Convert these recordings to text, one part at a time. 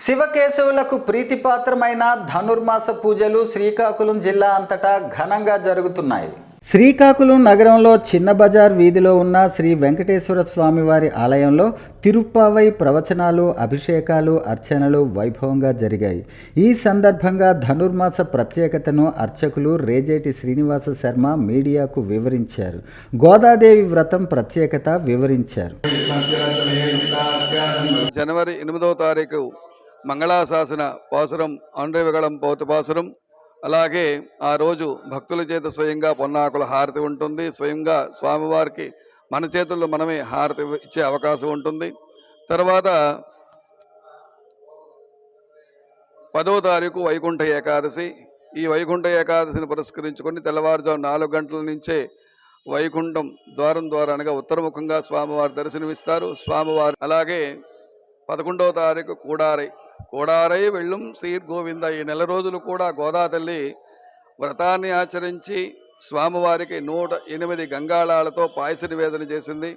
శివకేశవులకు ప్రీతిపాత్రమైన ధనుర్మాస పూజలు శ్రీకాకుళం జిల్లా అంతటా ఘనంగా జరుగుతున్నాయి. శ్రీకాకుళం నగరంలో చిన్న బజార్ వీధిలో ఉన్న శ్రీ వెంకటేశ్వర స్వామివారి ఆలయంలో తిరుప్పావై ప్రవచనాలు, అభిషేకాలు, అర్చనలు వైభవంగా జరిగాయి. ఈ సందర్భంగా ధనుర్మాస ప్రత్యేకతను అర్చకులు రేజేటి శ్రీనివాస శర్మ మీడియాకు వివరించారు. గోదాదేవి వ్రతం ప్రత్యేకత వివరించారు. జనవరి 8వ తారీఖు మంగళాశాసన పాసురం ఆండ్రవిగళం పౌత పాసురం. అలాగే ఆ రోజు భక్తుల చేత స్వయంగా పొన్నాకుల హారతి ఉంటుంది. స్వయంగా స్వామివారికి మన చేతుల్లో మనమే హారతి ఇచ్చే అవకాశం ఉంటుంది. తర్వాత 10వ తారీఖు వైకుంఠ ఏకాదశి. ఈ వైకుంఠ ఏకాదశిని పురస్కరించుకొని తెల్లవారుజాము 4 గంటల నుంచే వైకుంఠం ద్వారం ద్వారా అనగా ఉత్తరముఖంగా స్వామివారి దర్శనమిస్తారు స్వామివారు. అలాగే 11వ తారీఖు కోడారై వెళ్ళుం శ్రీర్ గోవింద. ఈ నెల రోజులు కూడా గోదా తల్లి వ్రతాన్ని ఆచరించి స్వామివారికి 108 గంగాళాలతో పాయస నివేదన చేసింది.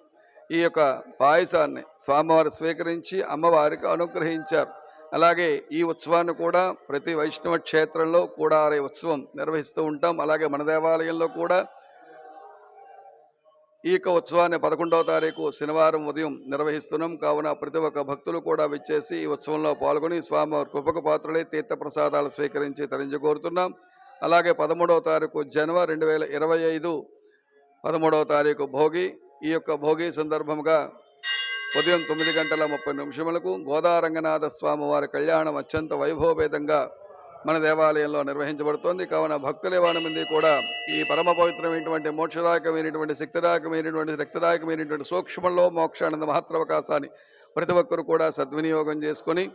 ఈ యొక్క పాయసాన్ని స్వామివారు స్వీకరించి అమ్మవారికి అనుగ్రహించారు. అలాగే ఈ ఉత్సవాన్ని కూడా ప్రతి వైష్ణవ క్షేత్రంలో కోడారై ఉత్సవం నిర్వహిస్తూ ఉంటాం. అలాగే మన దేవాలయంలో కూడా ఈ యొక్క ఉత్సవాన్ని 11వ తారీఖు శనివారం ఉదయం నిర్వహిస్తున్నాం. కావున ప్రతి ఒక్క భక్తులు కూడా విచ్చేసి ఈ ఉత్సవంలో పాల్గొని స్వామివారి కృపకు పాత్రలై తీర్థప్రసాదాలు స్వీకరించి తరించి కోరుతున్నాం. అలాగే 13వ తారీఖు జనవరి 2025 13వ తారీఖు భోగి. ఈ యొక్క భోగి సందర్భంగా ఉదయం 9:30 గోదారంగనాథ స్వామివారి కళ్యాణం అత్యంత వైభవపేతంగా మన దేవాలయంలో నిర్వహించబడుతోంది. కావున భక్తులేవాని మంది కూడా ఈ పరమ పవిత్రమైనటువంటి మోక్షదాయకమైనటువంటి శక్తిదాయకమైనటువంటి రక్తదాయకమైనటువంటి సూక్ష్మంలో మోక్షానంద మహత్తరవకాశాన్ని ప్రతి ఒక్కరు కూడా సద్వినియోగం చేసుకొని